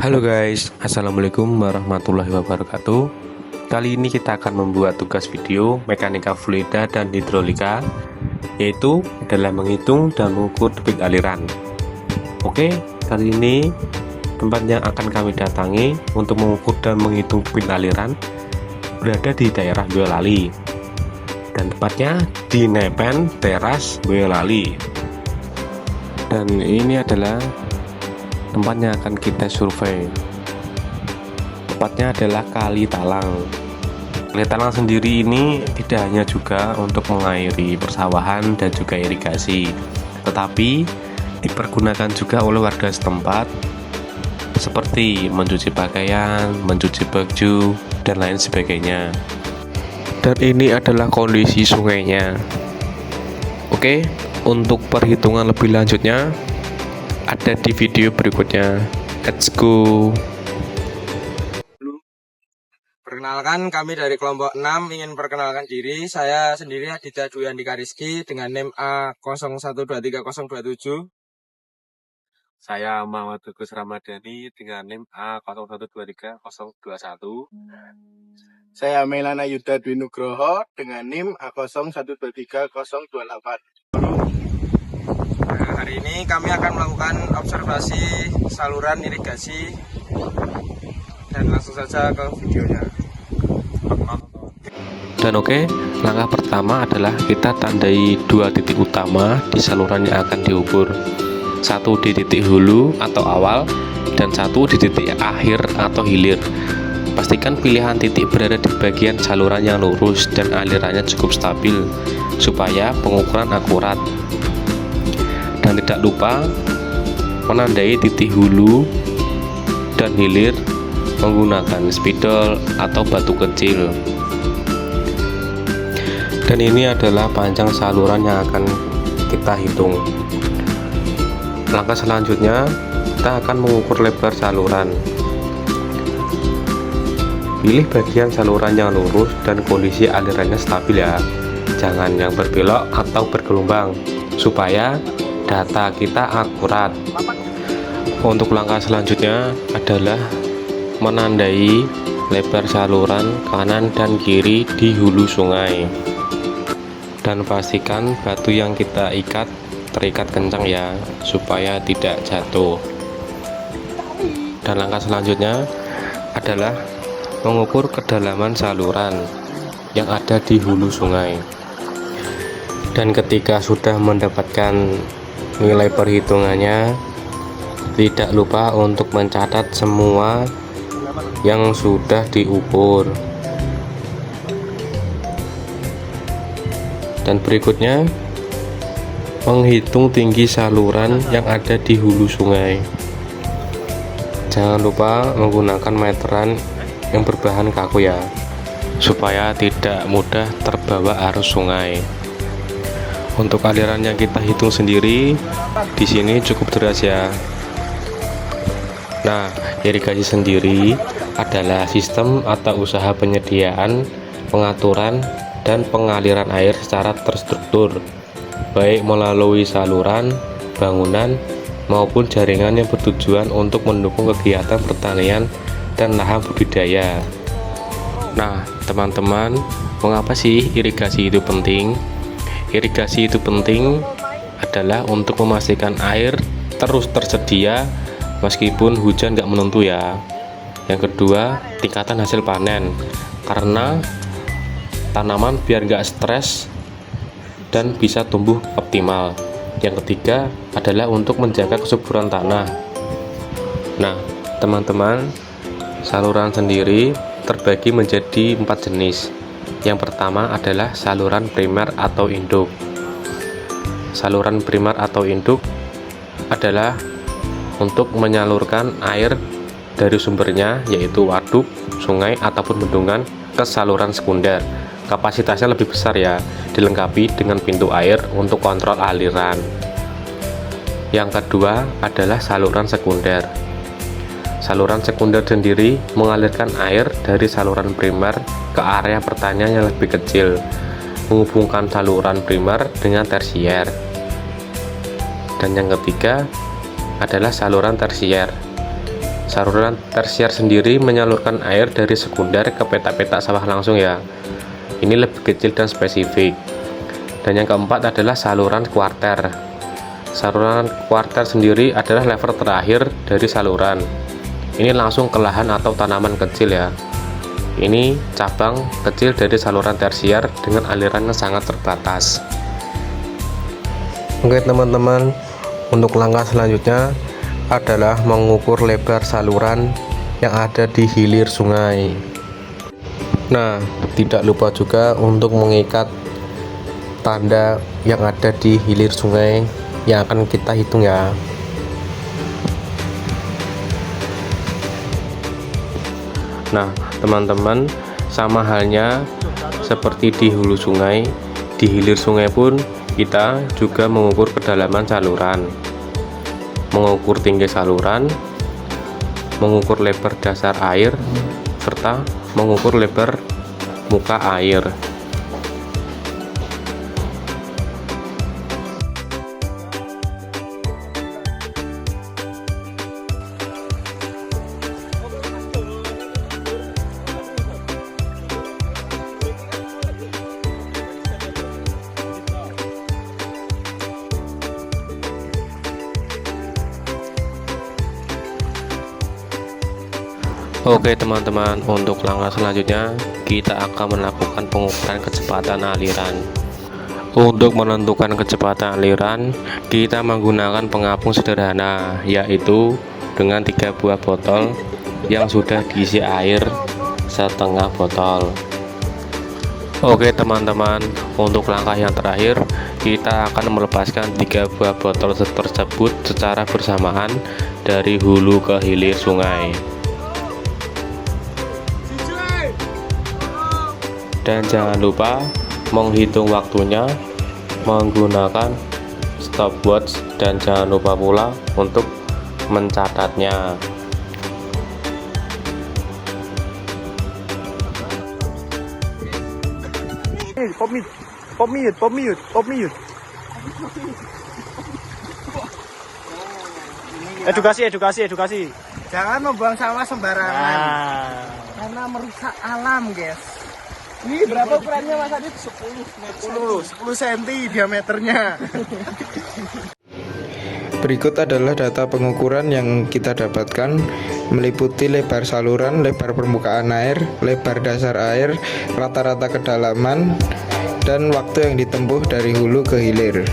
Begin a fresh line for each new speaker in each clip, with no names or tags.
Halo guys, Assalamualaikum warahmatullahi wabarakatuh. Kali ini kita akan membuat tugas video mekanika fluida dan hidrolika, yaitu adalah menghitung dan mengukur debit aliran. Oke, kali ini tempat yang akan kami datangi untuk mengukur dan menghitung debit aliran berada di daerah Boyolali, dan tepatnya di Nepen Teras Boyolali. Dan ini adalah tempatnya akan kita survei. Tepatnya adalah Kali Talang. Kali Talang sendiri ini tidak hanya juga untuk mengairi persawahan dan juga irigasi, tetapi dipergunakan juga oleh warga setempat seperti mencuci pakaian, mencuci baju, dan lain sebagainya. Dan ini adalah kondisi sungainya. Oke, untuk perhitungan lebih lanjutnya ada di video berikutnya. Let's go.
Perkenalkan, kami dari kelompok 6 ingin perkenalkan diri. Saya sendiri Aditya Dwi Andika Rizky dengan NIM A01230027.
Saya Muhammad Bagus Ramadhani dengan NIM A01230021.
Saya Melana Yuda Dwi Nugroho dengan NIM A01230028.
Nah, hari ini kami akan melakukan observasi saluran irigasi dan langsung saja ke videonya.
Dan oke, langkah pertama adalah kita tandai dua titik utama di saluran yang akan diukur. Satu di titik hulu atau awal dan satu di titik akhir atau hilir. Pastikan pilihan titik berada di bagian saluran yang lurus dan alirannya cukup stabil supaya pengukuran akurat. Dan tidak lupa menandai titik hulu dan hilir menggunakan spidol atau batu kecil. Dan ini adalah panjang saluran yang akan kita hitung. Langkah selanjutnya kita akan mengukur lebar saluran. Pilih bagian saluran yang lurus dan kondisi alirannya stabil ya, jangan yang berbelok atau bergelombang supaya data kita akurat. Untuk langkah selanjutnya adalah menandai lebar saluran kanan dan kiri di hulu sungai, dan pastikan batu yang kita ikat terikat kencang ya supaya tidak jatuh. Dan langkah selanjutnya adalah mengukur kedalaman saluran yang ada di hulu sungai. Dan ketika sudah mendapatkan nilai perhitungannya, tidak lupa untuk mencatat semua yang sudah diukur. Dan berikutnya menghitung tinggi saluran yang ada di hulu sungai. Jangan lupa menggunakan meteran yang berbahan kaku ya, supaya tidak mudah terbawa arus sungai. Untuk aliran yang kita hitung sendiri di sini cukup deras ya. Nah, irigasi sendiri adalah sistem atau usaha penyediaan, pengaturan, dan pengaliran air secara terstruktur, baik melalui saluran, bangunan, maupun jaringan yang bertujuan untuk mendukung kegiatan pertanian dan lahan budidaya. Nah, teman-teman, mengapa sih irigasi itu penting? Irigasi itu penting adalah untuk memastikan air terus tersedia meskipun hujan nggak menentu ya. Yang kedua, tingkatan hasil panen, karena tanaman biar nggak stres dan bisa tumbuh optimal. Yang ketiga adalah untuk menjaga kesuburan tanah. Nah, teman-teman, saluran sendiri terbagi menjadi 4 jenis. Yang pertama adalah saluran primer atau induk. Saluran primer atau induk adalah untuk menyalurkan air dari sumbernya, yaitu waduk, sungai, ataupun bendungan, ke saluran sekunder. Kapasitasnya lebih besar ya, dilengkapi dengan pintu air untuk kontrol aliran. Yang kedua adalah saluran sekunder. Saluran sekunder sendiri mengalirkan air dari saluran primer ke area pertanian yang lebih kecil, menghubungkan saluran primer dengan tersier. Dan yang ketiga adalah saluran tersier. Saluran tersier sendiri menyalurkan air dari sekunder ke petak-petak sawah langsung ya. Ini lebih kecil dan spesifik. Dan yang keempat adalah saluran kuarter. Saluran kuarter sendiri adalah level terakhir dari saluran. Ini langsung ke lahan atau tanaman kecil ya. Ini cabang kecil dari saluran tersier dengan aliran yang sangat terbatas. Oke teman-teman, untuk langkah selanjutnya adalah mengukur lebar saluran yang ada di hilir sungai. Nah, tidak lupa juga untuk mengikat tanda yang ada di hilir sungai yang akan kita hitung ya. Nah, teman-teman, sama halnya seperti di hulu sungai, di hilir sungai pun kita juga mengukur kedalaman saluran, mengukur tinggi saluran, mengukur lebar dasar air, serta mengukur lebar muka air. Oke teman-teman, untuk langkah selanjutnya kita akan melakukan pengukuran kecepatan aliran. Untuk menentukan kecepatan aliran, kita menggunakan pengapung sederhana, yaitu dengan 3 buah botol yang sudah diisi air setengah botol. Oke teman-teman, untuk langkah yang terakhir kita akan melepaskan 3 buah botol tersebut secara bersamaan dari hulu ke hilir sungai. Dan jangan lupa menghitung waktunya menggunakan stopwatch, dan jangan lupa pula untuk mencatatnya.
Pop mute. Edukasi. Jangan membuang sampah sembarangan. Karena merusak alam, guys. Ini berapa ukurannya Mas Adit? 10 cm diameternya.
Berikut adalah data pengukuran yang kita dapatkan, meliputi lebar saluran, lebar permukaan air, lebar dasar air, rata-rata kedalaman, dan waktu yang ditempuh dari hulu ke hilir.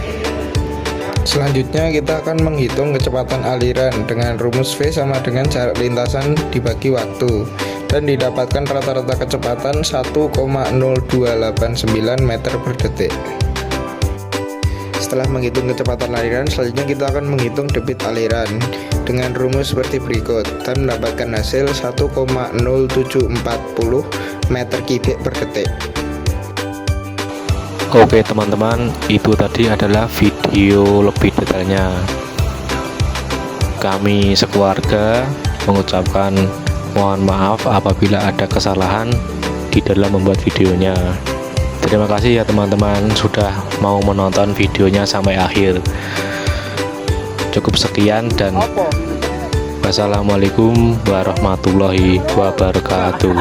Selanjutnya kita akan menghitung kecepatan aliran dengan rumus V sama dengan jarak lintasan dibagi waktu, dan didapatkan rata-rata kecepatan 1,0289 meter per detik. Setelah menghitung kecepatan aliran, selanjutnya kita akan menghitung debit aliran dengan rumus seperti berikut, dan mendapatkan hasil 1,0740 meter kubik per detik.
Oke teman-teman, itu tadi adalah video lebih detailnya. Kami sekeluarga mengucapkan mohon maaf apabila ada kesalahan di dalam membuat videonya. Terima kasih ya teman-teman sudah mau menonton videonya sampai akhir. Cukup sekian dan wassalamualaikum warahmatullahi wabarakatuh.